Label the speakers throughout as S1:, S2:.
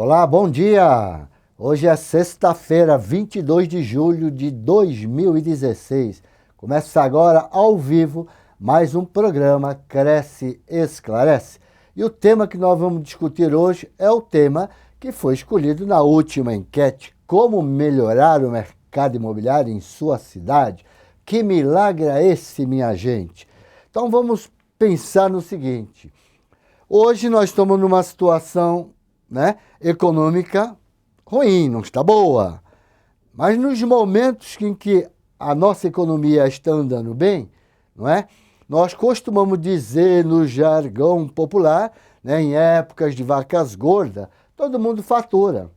S1: Olá, bom dia! Hoje é sexta-feira, 22 de julho de 2016. Começa agora, ao vivo, mais um programa Cresce Esclarece. E o tema que nós vamos discutir hoje é o tema que foi escolhido na última enquete: como melhorar o mercado imobiliário em sua cidade? Que milagre é esse, minha gente? Então vamos pensar no seguinte: hoje nós estamos numa situação, econômica ruim, não está boa. Mas nos momentos em que a nossa economia está andando bem, não é? Nós costumamos dizer no jargão popular, em épocas de vacas gordas, todo mundo fatura.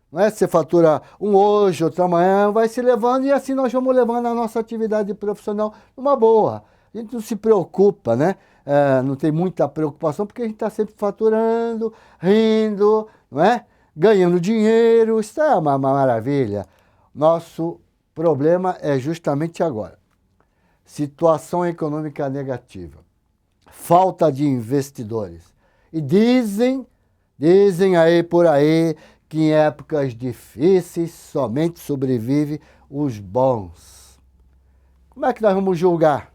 S1: Não é? Você fatura um hoje, outro amanhã, vai se levando e assim nós vamos levando a nossa atividade profissional numa boa. A gente não se preocupa, né? Não tem muita preocupação porque a gente está sempre faturando, rindo, não é? Ganhando dinheiro, isso é uma maravilha. Nosso problema é justamente agora. Situação econômica negativa, falta de investidores. E dizem aí por aí que em épocas difíceis somente sobrevive os bons. Como é que nós vamos julgar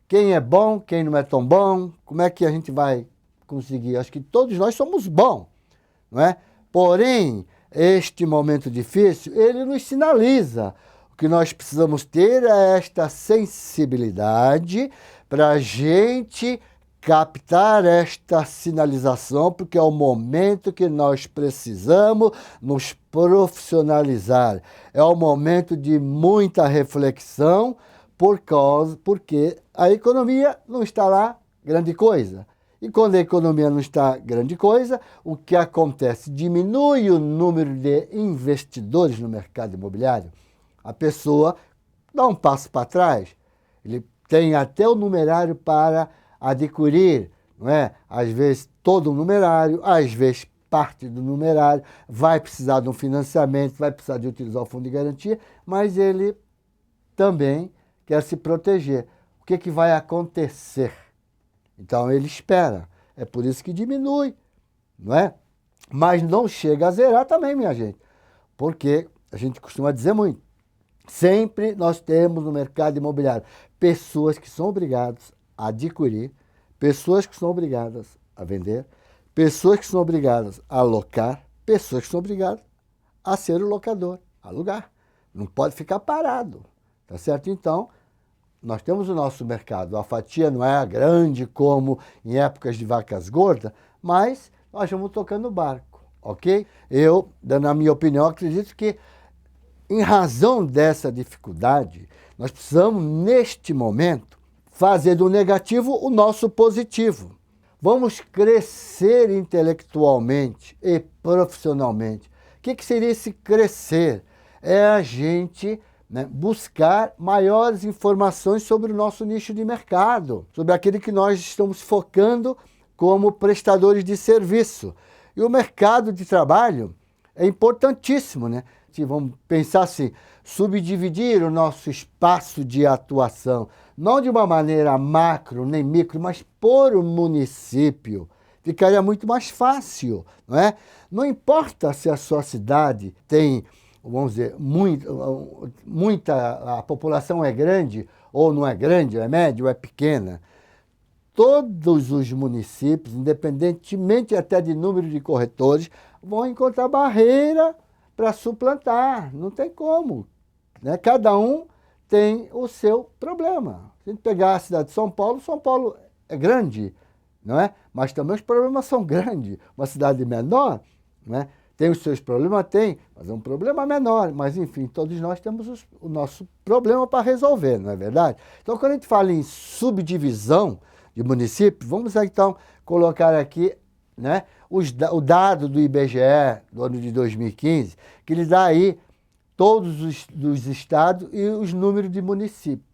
S1: quem é bom, quem não é tão bom? Como é que a gente vai conseguir? Acho que todos nós somos bons, não é? Porém, este momento difícil, ele nos sinaliza. O que nós precisamos ter é esta sensibilidade para a gente captar esta sinalização, porque é o momento que nós precisamos nos profissionalizar. É o momento de muita reflexão, porque a economia não está lá grande coisa. E quando a economia não está grande coisa, o que acontece? Diminui o número de investidores no mercado imobiliário. A pessoa dá um passo para trás. Ele tem até o numerário para adquirir, não é? Às vezes todo o numerário, às vezes parte do numerário, vai precisar de um financiamento, vai precisar de utilizar o fundo de garantia, mas ele também quer se proteger. O que vai acontecer? Então ele espera. É por isso que diminui, não é? Mas não chega a zerar também, minha gente. Porque a gente costuma dizer muito. Sempre nós temos no mercado imobiliário pessoas que são obrigadas a adquirir, pessoas que são obrigadas a vender, pessoas que são obrigadas a alocar, pessoas que são obrigadas a ser o locador, alugar. Não pode ficar parado, tá certo? Então, nós temos o nosso mercado. A fatia não é grande como em épocas de vacas gordas, mas nós vamos tocando o barco, ok? Eu, dando a minha opinião, acredito que, em razão dessa dificuldade, nós precisamos, neste momento, fazer do negativo o nosso positivo. Vamos crescer intelectualmente e profissionalmente. O que seria esse crescer? É a gente buscar maiores informações sobre o nosso nicho de mercado, sobre aquele que nós estamos focando como prestadores de serviço. E o mercado de trabalho é importantíssimo, né? Vamos pensar assim, subdividir o nosso espaço de atuação, não de uma maneira macro nem micro, mas por município. Ficaria muito mais fácil, não é? Não importa se a sua cidade tem, vamos dizer, a população é grande ou não é grande, é média ou é pequena. Todos os municípios, independentemente até de número de corretores, vão encontrar barreira para suplantar. Não tem como, né? Cada um tem o seu problema. Se a gente pegar a cidade de São Paulo é grande, não é? Mas também os problemas são grandes. Uma cidade menor, não é? Tem os seus problemas? Tem, mas é um problema menor. Mas, enfim, todos nós temos o nosso problema para resolver, não é verdade? Então, quando a gente fala em subdivisão de município, vamos então colocar aqui, né, o dado do IBGE do ano de 2015, que ele dá aí todos os estados e os números de municípios.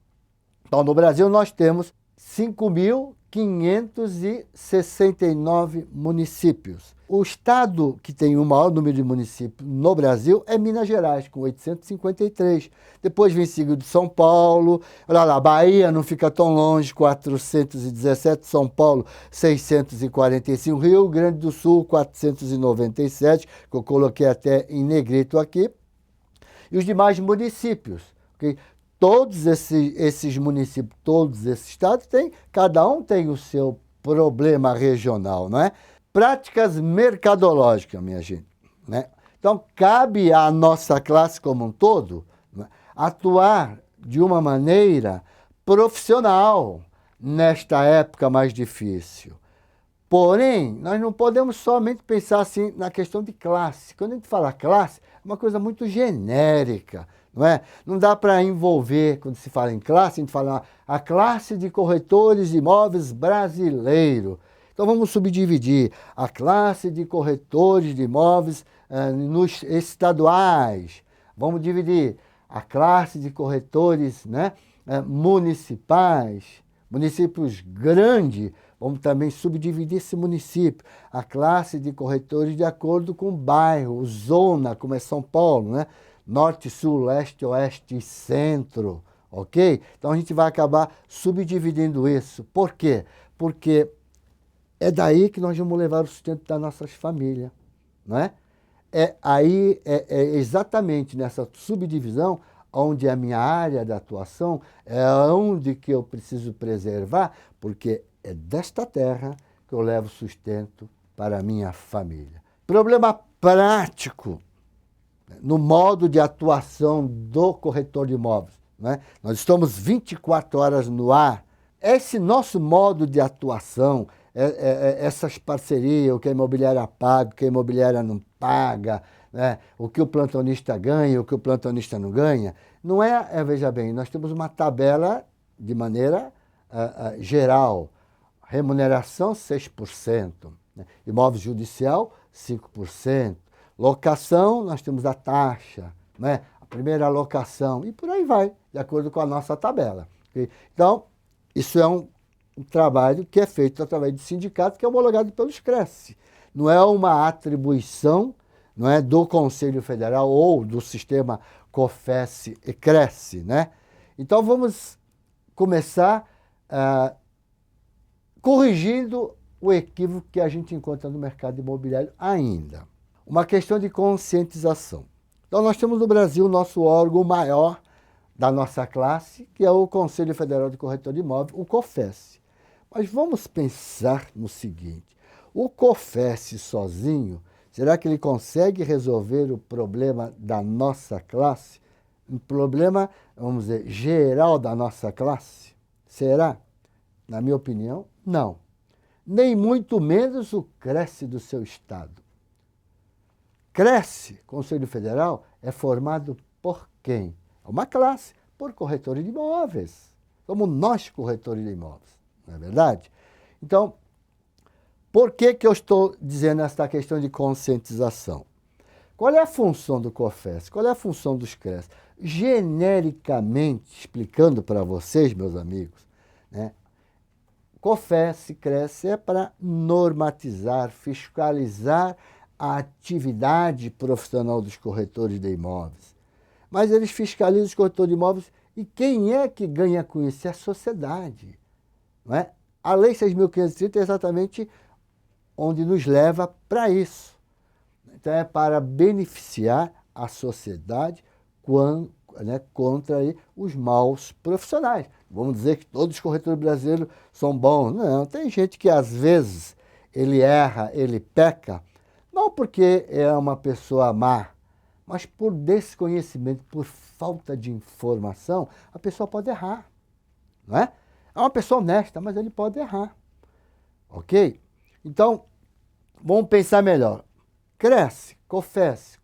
S1: Então, no Brasil, nós temos 5.000 569 municípios. O estado que tem o maior número de municípios no Brasil é Minas Gerais, com 853. Depois vem seguido São Paulo. Olha lá, Bahia não fica tão longe, 417. São Paulo, 645. Rio Grande do Sul, 497, que eu coloquei até em negrito aqui. E os demais municípios, ok? Todos esses municípios, todos esses estados, cada um tem o seu problema regional, não é? Práticas mercadológicas, minha gente, né? Então, cabe à nossa classe como um todo, né, atuar de uma maneira profissional nesta época mais difícil. Porém, nós não podemos somente pensar assim na questão de classe. Quando a gente fala classe, é uma coisa muito genérica, não é? Não dá para envolver, quando se fala em classe, a gente fala a classe de corretores de imóveis brasileiro. Então vamos subdividir a classe de corretores de imóveis nos estaduais. Vamos dividir a classe de corretores, né, municipais, municípios grandes. Vamos também subdividir esse município, a classe de corretores de acordo com o bairro, zona, como é São Paulo, né? Norte, sul, leste, oeste e centro, ok? Então a gente vai acabar subdividindo isso. Por quê? Porque é daí que nós vamos levar o sustento das nossas famílias, não é? É exatamente nessa subdivisão onde é a minha área de atuação, é onde que eu preciso preservar, porque é desta terra que eu levo sustento para a minha família. Problema prático no modo de atuação do corretor de imóveis, né? Nós estamos 24 horas no ar. Esse nosso modo de atuação, essas parcerias, o que a imobiliária paga, o que a imobiliária não paga, né? O que o plantonista ganha, o que o plantonista não ganha, não veja bem, nós temos uma tabela de maneira geral. Remuneração, 6%. Né? Imóvel judicial, 5%. Locação, nós temos a taxa, né? A primeira locação, e por aí vai, de acordo com a nossa tabela. Okay? Então, isso é um trabalho que é feito através de sindicato, que é homologado pelos CRESSE. Não é uma atribuição, não é, do Conselho Federal ou do sistema COFES e CRESSE, né? Então, vamos começar corrigindo o equívoco que a gente encontra no mercado imobiliário ainda. Uma questão de conscientização. Então, nós temos no Brasil o nosso órgão maior da nossa classe, que é o Conselho Federal de Corretor de Imóveis, o COFES. Mas vamos pensar no seguinte, o COFES sozinho, será que ele consegue resolver o problema da nossa classe? Um problema, vamos dizer, geral da nossa classe? Será? Na minha opinião, não. Nem muito menos o CRESSE do seu estado. CRESSE, Conselho Federal, é formado por quem? É uma classe, por corretores de imóveis. Somos nós corretores de imóveis, não é verdade? Então, por que eu estou dizendo essa questão de conscientização? Qual é a função do COFES? Qual é a função dos CRESSE? Genericamente, explicando para vocês, meus amigos, né? COFES, CRESSE é para normatizar, fiscalizar a atividade profissional dos corretores de imóveis. Mas eles fiscalizam os corretores de imóveis e quem é que ganha com isso? É a sociedade. Não é? A Lei 6.530 é exatamente onde nos leva para isso. Então é para beneficiar a sociedade contra aí, os maus profissionais. Vamos dizer que todos os corretores brasileiros são bons. Não, tem gente que às vezes ele erra, ele peca, não porque é uma pessoa má, mas por desconhecimento, por falta de informação, a pessoa pode errar. Não é? É uma pessoa honesta, mas ele pode errar. Ok? Então, vamos pensar melhor. CRESSE, COFES,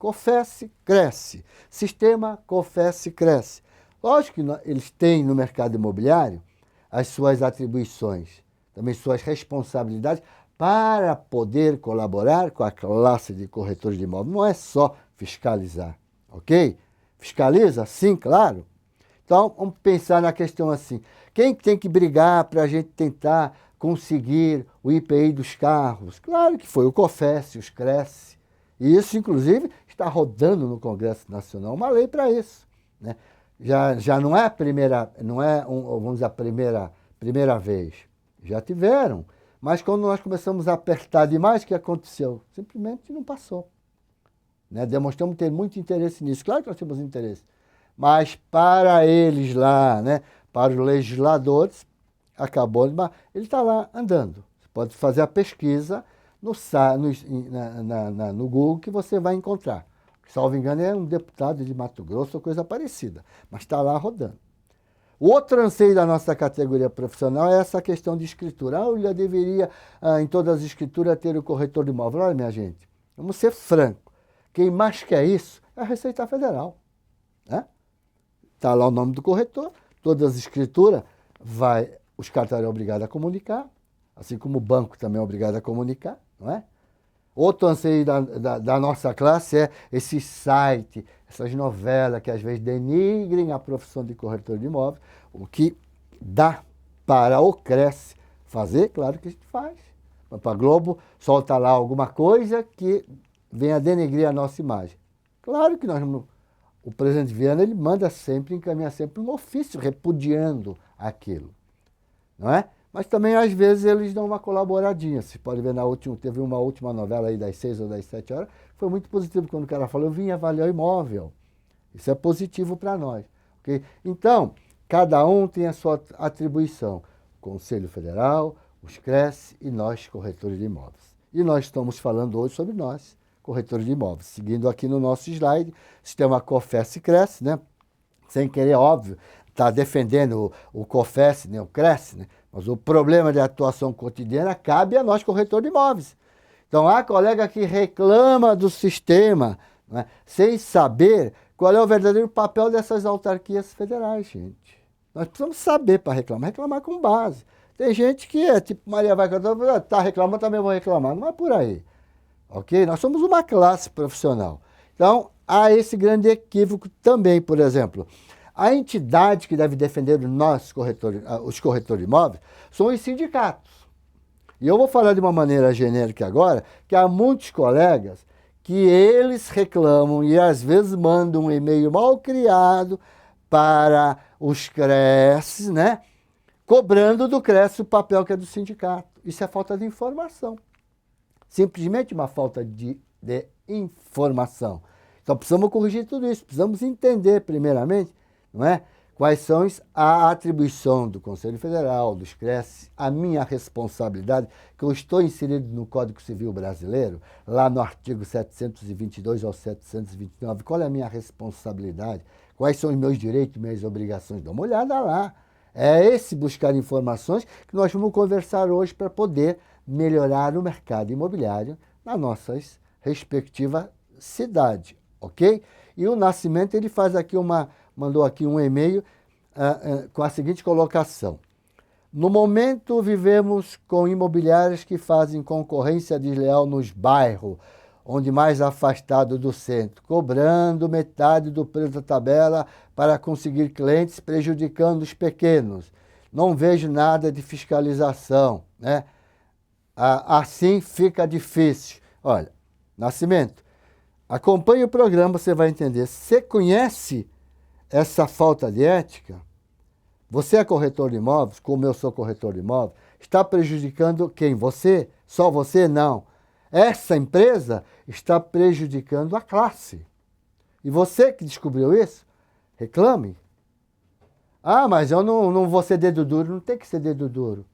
S1: CRESSE. Sistema COFES, CRESSE. Lógico que eles têm no mercado imobiliário as suas atribuições, também suas responsabilidades para poder colaborar com a classe de corretores de imóveis. Não é só fiscalizar, ok? Fiscaliza? Sim, claro. Então, vamos pensar na questão assim. Quem tem que brigar para a gente tentar conseguir o IPI dos carros? Claro que foi o COFES, os CRES. E isso, inclusive, está rodando no Congresso Nacional uma lei para isso, né? Já não é a primeira, vamos dizer, a primeira vez. Já tiveram. Mas quando nós começamos a apertar demais, o que aconteceu? Simplesmente não passou, né? Demonstramos ter muito interesse nisso. Claro que nós temos interesse. Mas para eles lá, né, para os legisladores, acabou. Ele está lá andando. Você pode fazer a pesquisa no Google que você vai encontrar. Salvo engano, é um deputado de Mato Grosso ou coisa parecida, mas está lá rodando. O outro anseio da nossa categoria profissional é essa questão de escritura. Eu já deveria, em todas as escrituras, ter o corretor de imóvel. Olha, minha gente, vamos ser franco. Quem mais quer isso é a Receita Federal, né? Está lá o nome do corretor, todas as escrituras, os cartórios são obrigados a comunicar, assim como o banco também é obrigado a comunicar, não é? Outro anseio da nossa classe é esse site, essas novelas que às vezes denigrem a profissão de corretor de imóveis, o que dá para o Cresce fazer, claro que a gente faz. Para a Globo solta lá alguma coisa que venha denegrir a nossa imagem. Claro que o presidente Viana ele manda sempre, encaminha sempre um ofício repudiando aquilo, não é? Mas também, às vezes, eles dão uma colaboradinha. Você pode ver, teve uma última novela aí das 6 ou das 7 horas, foi muito positivo quando o cara falou, eu vim avaliar o imóvel. Isso é positivo para nós. Okay? Então, cada um tem a sua atribuição. O Conselho Federal, os CRES e nós, corretores de imóveis. E nós estamos falando hoje sobre nós, corretores de imóveis. Seguindo aqui no nosso slide, sistema COFES e CRES, né? Sem querer, óbvio, está defendendo o COFES, né? O CRES, né? Mas o problema de atuação cotidiana cabe a nós, corretor de imóveis. Então, há colega que reclama do sistema, né, sem saber qual é o verdadeiro papel dessas autarquias federais, gente. Nós precisamos saber para reclamar com base. Tem gente que é tipo Maria vai cantar, está reclamando, também vou reclamar. Não é por aí. Ok? Nós somos uma classe profissional. Então, há esse grande equívoco também, por exemplo. A entidade que deve defender os corretores de imóveis são os sindicatos. E eu vou falar de uma maneira genérica agora, que há muitos colegas que eles reclamam e às vezes mandam um e-mail mal criado para os CRES, né? Cobrando do CRES o papel que é do sindicato. Isso é falta de informação. Simplesmente uma falta de informação. Então precisamos corrigir tudo isso, precisamos entender primeiramente, não é? Quais são a atribuição do Conselho Federal, dos CRES, a minha responsabilidade, que eu estou inserido no Código Civil Brasileiro, lá no artigo 722 ao 729, qual é a minha responsabilidade, quais são os meus direitos e minhas obrigações, dá uma olhada lá. É esse buscar informações que nós vamos conversar hoje para poder melhorar o mercado imobiliário na nossa respectiva cidade, ok? E o Nascimento, ele faz aqui mandou aqui um e-mail com a seguinte colocação. No momento, vivemos com imobiliárias que fazem concorrência desleal nos bairros, onde mais afastado do centro, cobrando metade do preço da tabela para conseguir clientes, prejudicando os pequenos. Não vejo nada de fiscalização, né? Assim fica difícil. Olha, Nascimento, acompanhe o programa, você vai entender. Você conhece essa falta de ética? Você é corretor de imóveis, como eu sou corretor de imóveis, está prejudicando quem? Você? Só você? Não. Essa empresa está prejudicando a classe. E você que descobriu isso, reclame. Ah, mas eu não vou ser dedo duro. Não tem que ser dedo duro.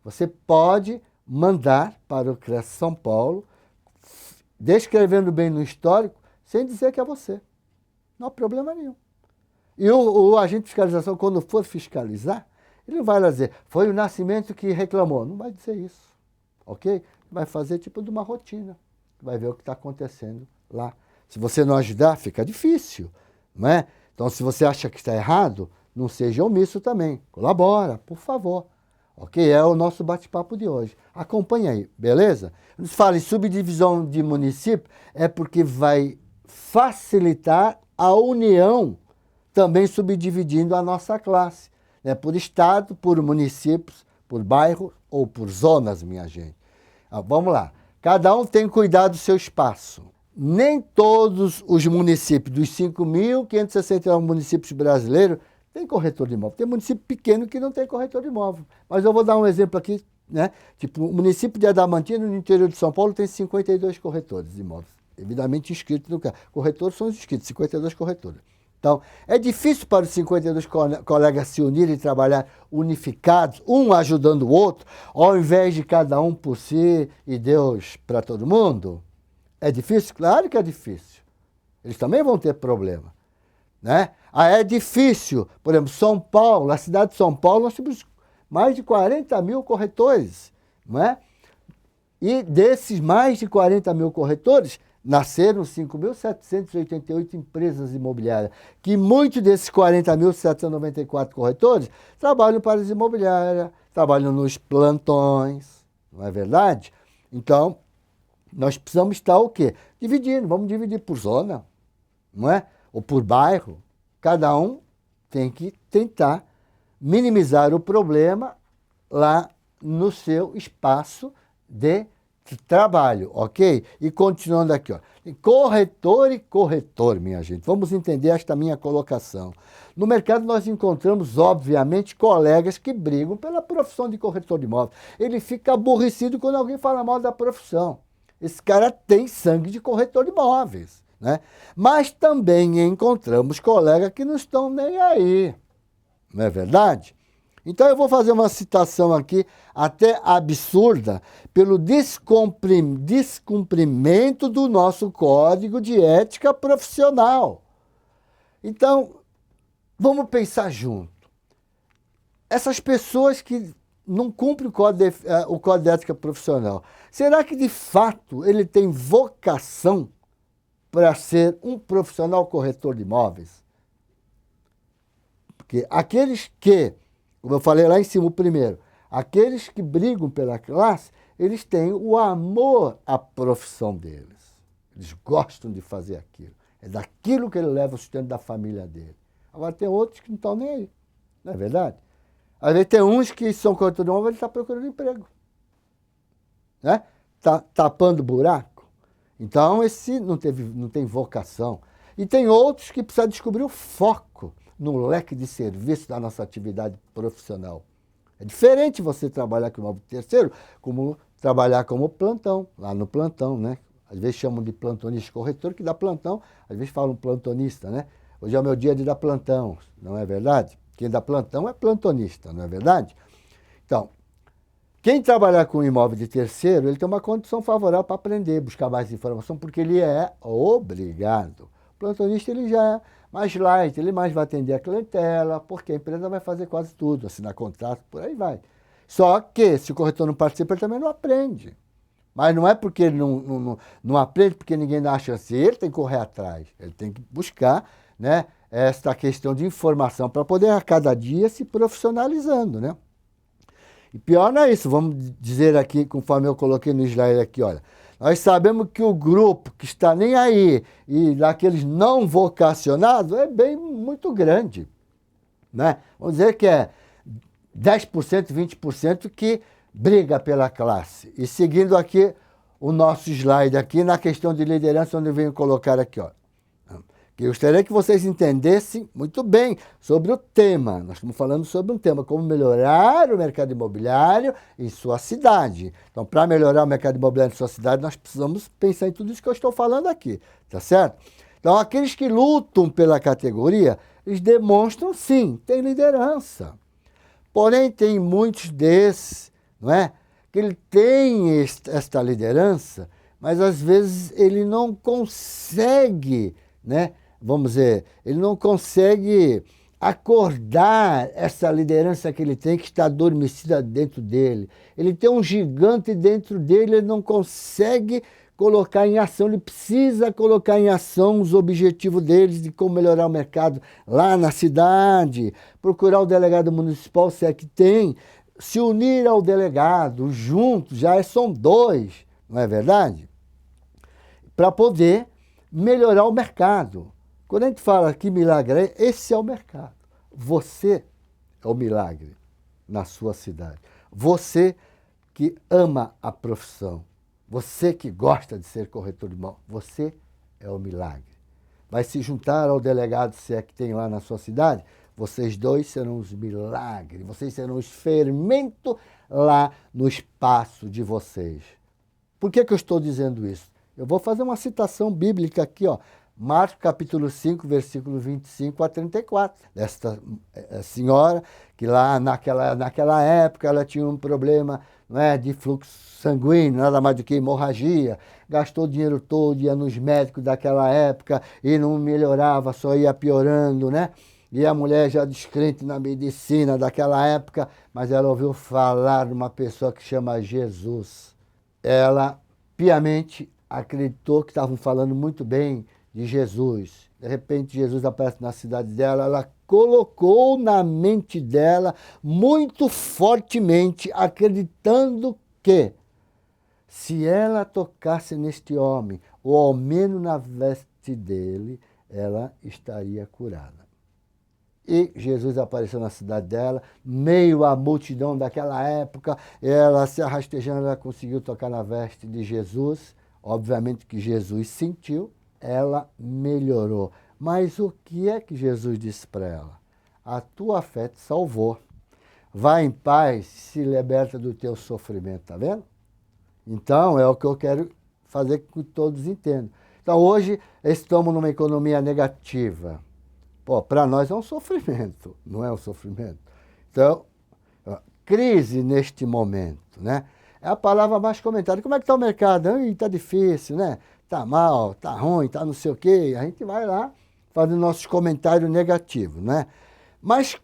S1: Você pode mandar para o CRES São Paulo, descrevendo bem no histórico, sem dizer que é você. Não há problema nenhum. E o agente de fiscalização, quando for fiscalizar, ele não vai lá dizer, foi o Nascimento que reclamou. Não vai dizer isso, ok? Vai fazer tipo de uma rotina. Vai ver o que está acontecendo lá. Se você não ajudar, fica difícil, não é? Então, se você acha que está errado, não seja omisso também. Colabora, por favor. Ok? É o nosso bate-papo de hoje. Acompanhe aí, beleza? Quando se fala em subdivisão de município, é porque vai facilitar a união, também subdividindo a nossa classe, né? Por estado, por municípios, por bairro, ou por zonas, minha gente. Vamos lá. Cada um tem que cuidar do seu espaço. Nem todos os municípios, dos 5.569 municípios brasileiros, têm corretor de imóvel. Tem município pequeno que não tem corretor de imóvel. Mas eu vou dar um exemplo aqui, né? Tipo, o município de Adamantina, no interior de São Paulo, tem 52 corretores de imóveis, devidamente inscritos no CAR. Corretores são os inscritos, 52 corretores. Então, é difícil para os 52 colegas se unirem e trabalhar unificados, um ajudando o outro, ao invés de cada um por si e Deus para todo mundo? É difícil? Claro que é difícil. Eles também vão ter problema, né? É difícil. Por exemplo, São Paulo, a cidade de São Paulo, nós temos mais de 40 mil corretores, não é? E desses mais de 40 mil corretores, nasceram 5.788 empresas imobiliárias, que muitos desses 40.794 corretores trabalham para as imobiliárias, trabalham nos plantões, não é verdade? Então, nós precisamos estar o quê? Dividindo, vamos dividir por zona, não é? Ou por bairro. Cada um tem que tentar minimizar o problema lá no seu espaço de trabalho, ok? E continuando aqui, ó. Corretor e corretor, minha gente. Vamos entender esta minha colocação. No mercado nós encontramos, obviamente, colegas que brigam pela profissão de corretor de imóveis. Ele fica aborrecido quando alguém fala mal da profissão. Esse cara tem sangue de corretor de imóveis, né? Mas também encontramos colegas que não estão nem aí, não é verdade? Então eu vou fazer uma citação aqui, até absurda, pelo descumprimento do nosso Código de Ética Profissional. Então, vamos pensar junto. Essas pessoas que não cumprem o Código de Ética Profissional, será que de fato ele tem vocação para ser um profissional corretor de imóveis? Porque aqueles que, como eu falei lá em cima, o primeiro, aqueles que brigam pela classe, eles têm o amor à profissão deles. Eles gostam de fazer aquilo. É daquilo que ele leva o sustento da família dele. Agora tem outros que não estão nem aí. Não é verdade? Às vezes tem uns que são corretores de imóvel, ele está procurando emprego. Né? Tá tapando buraco. Então esse não tem vocação. E tem outros que precisam descobrir o foco no leque de serviço da nossa atividade profissional. É diferente você trabalhar com imóvel terceiro, como trabalhar como plantão, lá no plantão, né? Às vezes chamam de plantonista corretor, que dá plantão, às vezes falam plantonista, né? Hoje é o meu dia de dar plantão, não é verdade? Quem dá plantão é plantonista, não é verdade? Então, quem trabalhar com imóvel de terceiro, ele tem uma condição favorável para aprender, buscar mais informação, porque ele é obrigado. O plantonista, ele já é mais light, ele mais vai atender a clientela, porque a empresa vai fazer quase tudo, assinar contrato, por aí vai. Só que, se o corretor não participa, ele também não aprende. Mas não é porque ele não aprende, porque ninguém dá a chance. Ele tem que correr atrás, ele tem que buscar, né, esta questão de informação para poder a cada dia se profissionalizando, né? E pior não é isso, vamos dizer aqui, conforme eu coloquei no slide aqui, olha. Nós sabemos que o grupo que está nem aí e daqueles não vocacionados é bem muito grande, né? Vamos dizer que é 10%, 20% que briga pela classe. E seguindo aqui o nosso slide aqui na questão de liderança, onde eu venho colocar aqui, ó. Eu gostaria que vocês entendessem muito bem sobre o tema. Nós estamos falando sobre um tema, como melhorar o mercado imobiliário em sua cidade. Então, para melhorar o mercado imobiliário em sua cidade, nós precisamos pensar em tudo isso que eu estou falando aqui, tá certo? Então, aqueles que lutam pela categoria, eles demonstram, sim, tem liderança. Porém, tem muitos desses, não é? Que ele tem esta liderança, mas às vezes ele não consegue, né? Vamos dizer, ele não consegue acordar essa liderança que ele tem, que está adormecida dentro dele. Ele tem um gigante dentro dele, ele não consegue colocar em ação, ele precisa colocar em ação os objetivos deles de como melhorar o mercado lá na cidade, procurar o delegado municipal, se é que tem, se unir ao delegado, juntos, são dois, não é verdade? Para poder melhorar o mercado. Quando a gente fala que milagre, esse é o mercado. Você é o milagre na sua cidade. Você que ama a profissão, você que gosta de ser corretor de imóveis, você é o milagre. Vai se juntar ao delegado, se é que tem lá na sua cidade, vocês dois serão os milagres, vocês serão os fermentos lá no espaço de vocês. Por que eu estou dizendo isso? Eu vou fazer uma citação bíblica aqui, ó. Marcos capítulo 5, versículo 25 a 34. Desta senhora, que lá naquela época ela tinha um problema, não é, de fluxo sanguíneo, nada mais do que hemorragia, gastou o dinheiro todo, ia nos médicos daquela época e não melhorava, só ia piorando, né? E a mulher já descrente na medicina daquela época, mas ela ouviu falar de uma pessoa que chama Jesus. Ela piamente acreditou que estavam falando muito bem de Jesus. De repente, Jesus aparece na cidade dela, ela colocou na mente dela muito fortemente, acreditando que se ela tocasse neste homem, ou ao menos na veste dele, ela estaria curada. E Jesus apareceu na cidade dela, meio à multidão daquela época, ela se arrastejando, ela conseguiu tocar na veste de Jesus. Obviamente que Jesus sentiu, ela melhorou. Mas o que é que Jesus disse para ela? A tua fé te salvou. Vai em paz, se liberta do teu sofrimento, tá vendo? Então, é o que eu quero fazer com que todos entendam. Então, hoje, estamos numa economia negativa. Pô, para nós é um sofrimento, não é um sofrimento? Então, crise neste momento, né? É a palavra mais comentada. Como é que está o mercado? Está difícil, né? Está mal, está ruim, está não sei o quê. A gente vai lá fazendo nossos comentários negativos, né? Mas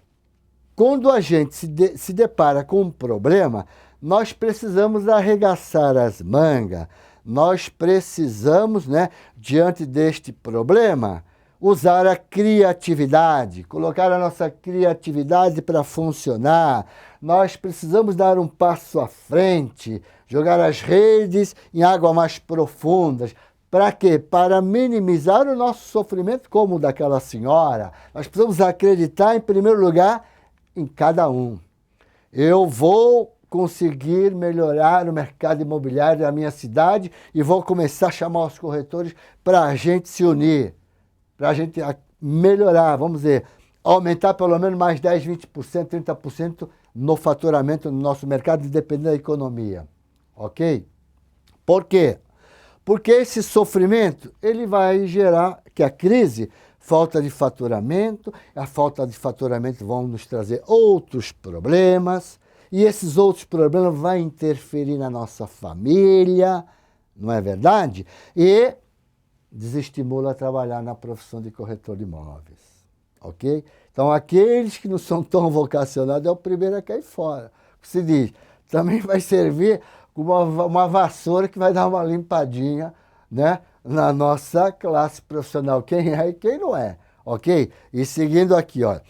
S1: quando a gente se depara com um problema, nós precisamos arregaçar as mangas, nós precisamos, né, diante deste problema, usar a criatividade, colocar a nossa criatividade para funcionar. Nós precisamos dar um passo à frente, jogar as redes em águas mais profundas. Para quê? Para minimizar o nosso sofrimento como o daquela senhora. Nós precisamos acreditar, em primeiro lugar, em cada um. Eu vou conseguir melhorar o mercado imobiliário da minha cidade e vou começar a chamar os corretores para a gente se unir, para a gente melhorar, vamos dizer, aumentar pelo menos mais 10, 20%, 30% no faturamento no nosso mercado, dependendo da economia. Ok? Por quê? Porque esse sofrimento, ele vai gerar que a crise, falta de faturamento, a falta de faturamento vão nos trazer outros problemas, e esses outros problemas vão interferir na nossa família, não é verdade? E desestimula a trabalhar na profissão de corretor de imóveis, ok? Então, aqueles que não são tão vocacionados é o primeiro a cair fora. Se diz, também vai servir como uma vassoura que vai dar uma limpadinha, né, na nossa classe profissional, quem é e quem não é, ok? E seguindo aqui, ó,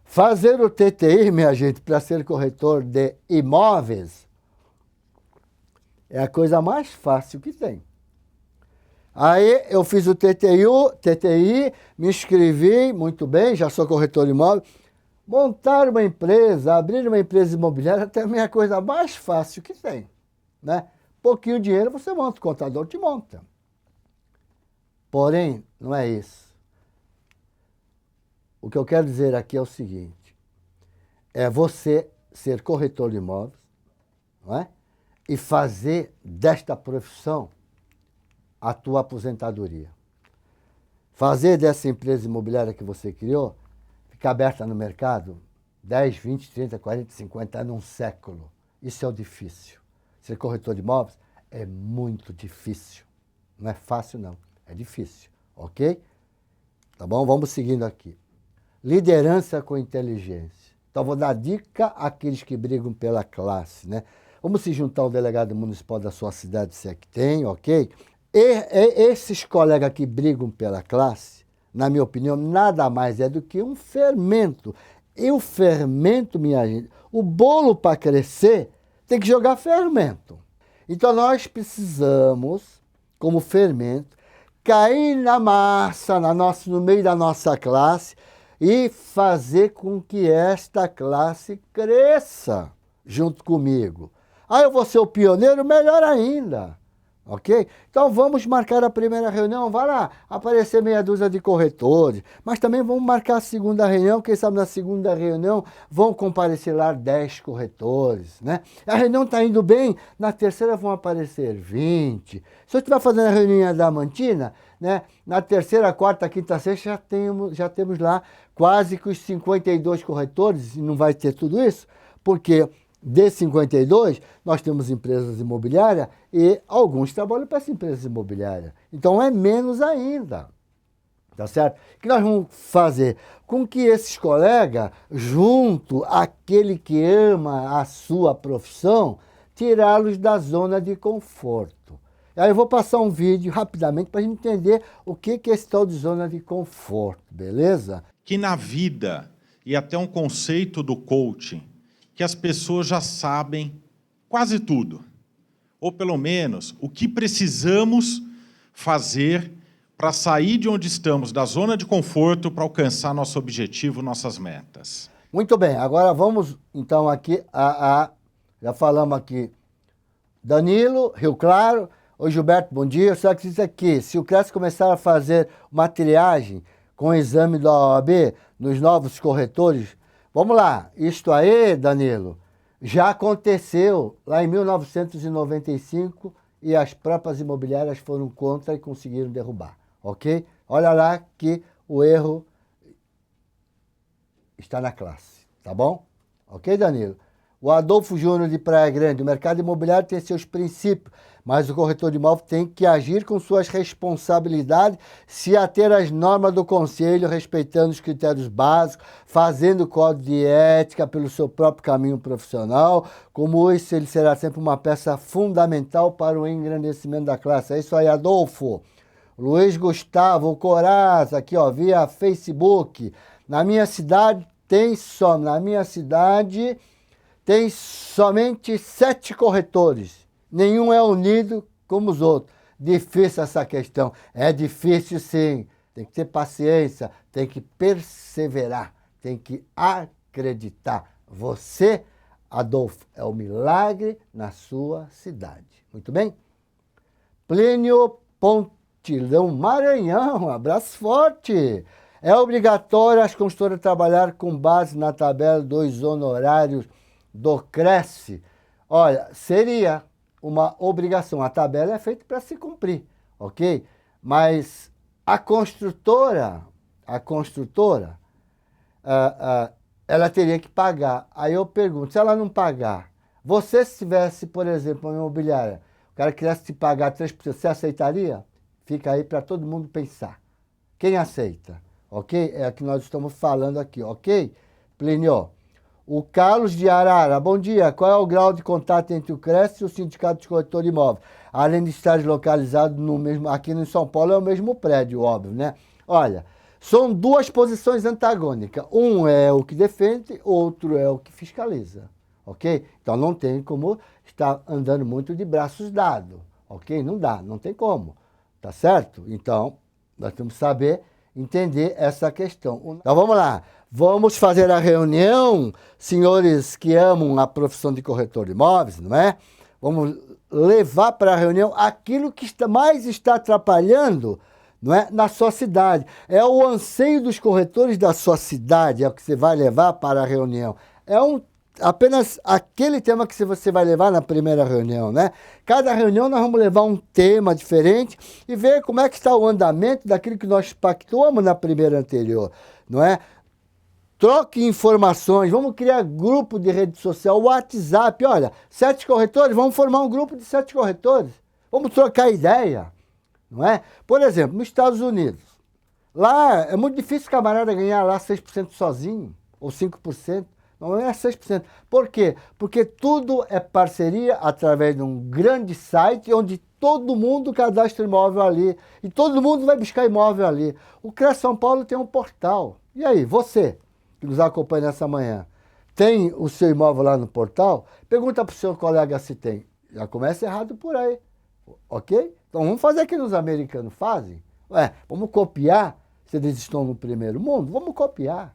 S1: fazer o TTI, minha gente, para ser corretor de imóveis é a coisa mais fácil que tem. Aí eu fiz o TTI, me inscrevi, muito bem, já sou corretor de imóveis. Montar uma empresa, abrir uma empresa imobiliária também é a coisa mais fácil que tem, né? Pouquinho dinheiro você monta, o contador te monta. Porém, não é isso. O que eu quero dizer aqui é o seguinte, é você ser corretor de imóveis, não é? E fazer desta profissão a tua aposentadoria. Fazer dessa empresa imobiliária que você criou, ficar aberta no mercado 10, 20, 30, 40, 50 anos, um século. Isso é o difícil. Ser corretor de imóveis é muito difícil. Não é fácil, não. É difícil. Ok? Tá bom? Vamos seguindo aqui. Liderança com inteligência. Então, vou dar dica àqueles que brigam pela classe, né? Vamos se juntar ao delegado municipal da sua cidade, se é que tem, ok? Esses colegas que brigam pela classe, na minha opinião, nada mais é do que um fermento. E o fermento, minha gente, o bolo para crescer tem que jogar fermento. Então nós precisamos, como fermento, cair na massa, no meio da nossa classe e fazer com que esta classe cresça junto comigo. Ah, eu vou ser o pioneiro? Melhor ainda. Ok? Então vamos marcar a primeira reunião, vai lá, aparecer meia dúzia de corretores, mas também vamos marcar a segunda reunião, quem sabe na segunda reunião vão comparecer lá 10 corretores, né? A reunião está indo bem, na terceira vão aparecer 20. Se eu estiver fazendo a reunião da Mantina, né, na terceira, quarta, quinta, sexta já temos lá quase que os 52 corretores, e não vai ter tudo isso, porque de 52, nós temos empresas imobiliárias e alguns trabalham para essa empresa imobiliária. Então é menos ainda. Tá certo? O que nós vamos fazer? Com que esses colegas, junto àquele que ama a sua profissão, tirá-los da zona de conforto. Aí eu vou passar um vídeo rapidamente para a gente entender o que é esse tal de zona de conforto, beleza?
S2: Que na vida, e até um conceito do coaching, que as pessoas já sabem quase tudo. Ou, pelo menos, o que precisamos fazer para sair de onde estamos, da zona de conforto, para alcançar nosso objetivo, nossas metas.
S1: Muito bem, agora vamos, então, aqui já falamos aqui, Danilo, Rio Claro. Oi, Gilberto, bom dia. Eu só que diz aqui, se o CRES começar a fazer uma triagem com o exame da OAB nos novos corretores, vamos lá, isto aí, Danilo, já aconteceu lá em 1995 e as próprias imobiliárias foram contra e conseguiram derrubar, ok? Olha lá que o erro está na classe, tá bom? Ok, Danilo? O Adolfo Júnior de Praia Grande, o mercado imobiliário tem seus princípios, mas o corretor de imóvel tem que agir com suas responsabilidades, se ater às normas do conselho, respeitando os critérios básicos, fazendo código de ética pelo seu próprio caminho profissional. Como isso, ele será sempre uma peça fundamental para o engrandecimento da classe. É isso aí, Adolfo. Luiz Gustavo Coraz, aqui ó, via Facebook. Na minha cidade tem somente 7 corretores. Nenhum é unido como os outros. Difícil essa questão. É difícil sim. Tem que ter paciência, tem que perseverar, tem que acreditar. Você, Adolfo, é o milagre na sua cidade. Muito bem? Plínio Pontilhão, Maranhão, um abraço forte. É obrigatório as consultoras trabalhar com base na tabela dos honorários do Cresce? Olha, seria uma obrigação. A tabela é feita para se cumprir, ok? Mas a construtora, ela teria que pagar. Aí eu pergunto, se ela não pagar, você se tivesse, por exemplo, uma imobiliária, o cara quisesse te pagar 3%, você aceitaria? Fica aí para todo mundo pensar. Quem aceita? Ok? É o que nós estamos falando aqui, ok? Plínio. O Carlos de Arara, bom dia. Qual é o grau de contato entre o Cresce e o Sindicato de Corretor de Imóveis? Além de estar localizado no mesmo, aqui em São Paulo é o mesmo prédio, óbvio, né? Olha, são duas posições antagônicas. Um é o que defende, outro é o que fiscaliza, ok? Então não tem como estar andando muito de braços dados, ok? Não dá, não tem como, tá certo? Então, nós temos que saber entender essa questão. Então vamos lá. Vamos fazer a reunião, senhores que amam a profissão de corretor de imóveis, não é? Vamos levar para a reunião aquilo que mais está atrapalhando, não é, na sua cidade. É o anseio dos corretores da sua cidade, é o que você vai levar para a reunião. É apenas aquele tema que você vai levar na primeira reunião, né? Cada reunião nós vamos levar um tema diferente e ver como é que está o andamento daquilo que nós pactuamos na primeira anterior, não é? Troque informações, vamos criar grupo de rede social, WhatsApp, olha, 7 corretores, vamos formar um grupo de 7 corretores, vamos trocar ideia, não é? Por exemplo, nos Estados Unidos, lá é muito difícil o camarada ganhar lá 6% sozinho, ou 5%, não é 6%. Por quê? Porque tudo é parceria através de um grande site onde todo mundo cadastra imóvel ali e todo mundo vai buscar imóvel ali. O CRES São Paulo tem um portal. E aí, você que nos acompanha nessa manhã, tem o seu imóvel lá no portal? Pergunta para o seu colega se tem. Já começa errado por aí, ok? Então vamos fazer o que os americanos fazem. Vamos copiar, se eles estão no primeiro mundo, vamos copiar.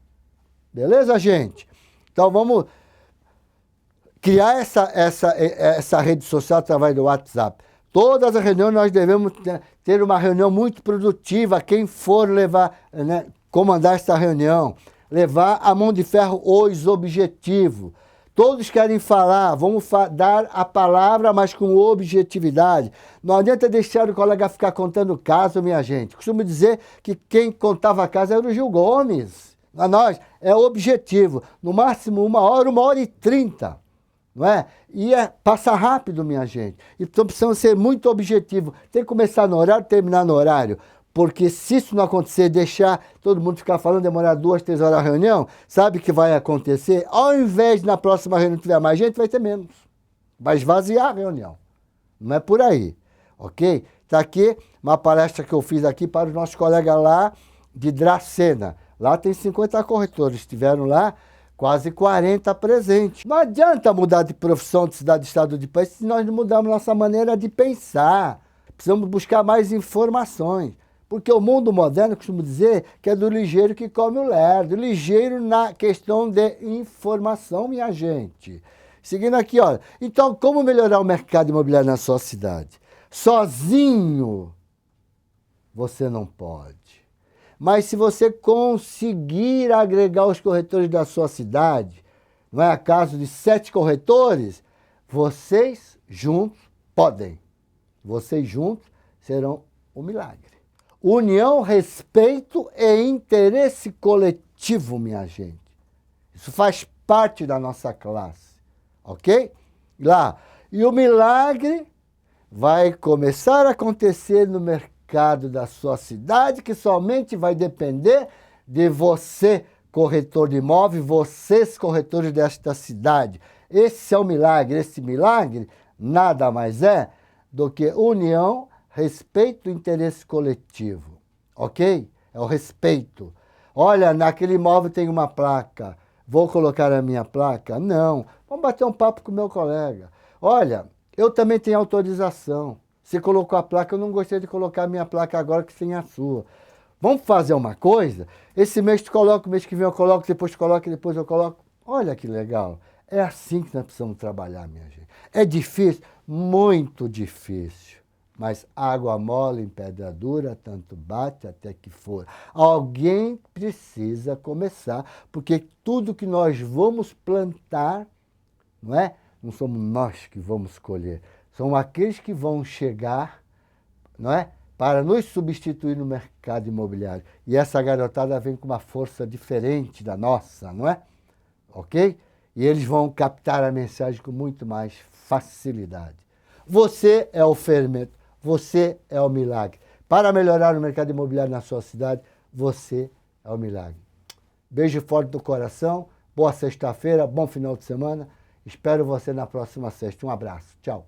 S1: Beleza, gente? Então vamos... criar essa rede social através do WhatsApp. Todas as reuniões nós devemos ter uma reunião muito produtiva. Quem for levar, né, comandar essa reunião, levar a mão de ferro os objetivos. Todos querem falar, vamos dar a palavra, mas com objetividade. Não adianta deixar o colega ficar contando caso, minha gente. Costumo dizer que quem contava caso era o Gil Gomes. A nós é objetivo. No máximo 1h30. Não é? E passa rápido, minha gente. Então precisamos ser muito objetivos. Tem que começar no horário, terminar no horário. Porque se isso não acontecer, deixar todo mundo ficar falando, demorar 2, 3 horas a reunião, sabe o que vai acontecer? Ao invés de na próxima reunião tiver mais gente, vai ter menos. Vai esvaziar a reunião. Não é por aí, ok? Está aqui uma palestra que eu fiz aqui para os nossos colegas lá de Dracena. Lá tem 50 corretores, estiveram lá quase 40 presentes. Não adianta mudar de profissão, de cidade, de estado, de país, se nós não mudarmos nossa maneira de pensar. Precisamos buscar mais informações. Porque o mundo moderno, costumo dizer, que é do ligeiro que come o lerdo. Ligeiro na questão de informação, minha gente. Seguindo aqui, olha. Então, como melhorar o mercado imobiliário na sua cidade? Sozinho, você não pode. Mas se você conseguir agregar os corretores da sua cidade, não é caso de 7 corretores, vocês juntos podem. Vocês juntos serão um milagre. União, respeito e interesse coletivo, minha gente. Isso faz parte da nossa classe, ok? Lá. E o milagre vai começar a acontecer no mercado da sua cidade, que somente vai depender de você, corretor de imóvel, vocês, corretores desta cidade. Esse é o milagre. Esse milagre nada mais é do que união, respeito e interesse coletivo, ok? É o respeito. Olha, naquele imóvel tem uma placa, vou colocar a minha placa? Não, vamos bater um papo com o meu colega. Olha, eu também tenho autorização. Você colocou a placa, eu não gostei de colocar a minha placa agora que tem a sua. Vamos fazer uma coisa? Esse mês tu coloca, o mês que vem eu coloco, depois tu coloca, depois eu coloco. Olha que legal. É assim que nós precisamos trabalhar, minha gente. É difícil? Muito difícil. Mas água mole em pedra dura, tanto bate até que for. Alguém precisa começar, porque tudo que nós vamos plantar, não é? Não somos nós que vamos colher. São aqueles que vão chegar, não é? Para nos substituir no mercado imobiliário. E essa garotada vem com uma força diferente da nossa, não é? Ok? E eles vão captar a mensagem com muito mais facilidade. Você é o fermento. Você é o milagre. Para melhorar o mercado imobiliário na sua cidade, você é o milagre. Beijo forte do coração, boa sexta-feira, bom final de semana. Espero você na próxima sexta. Um abraço. Tchau.